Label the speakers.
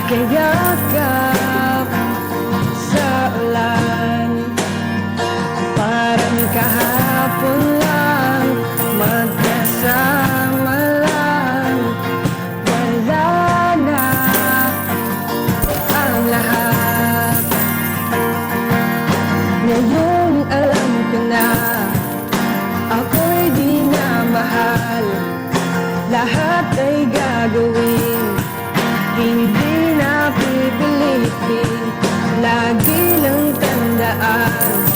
Speaker 1: Kayakap sa ulan, parang kahapon lang, magkasama lang. Wala na ang lahat. Ngayon alam ko na ako'y di na mahal. Lahat ay gagawin, hindi na pipilitin. Lagi lang tandaan,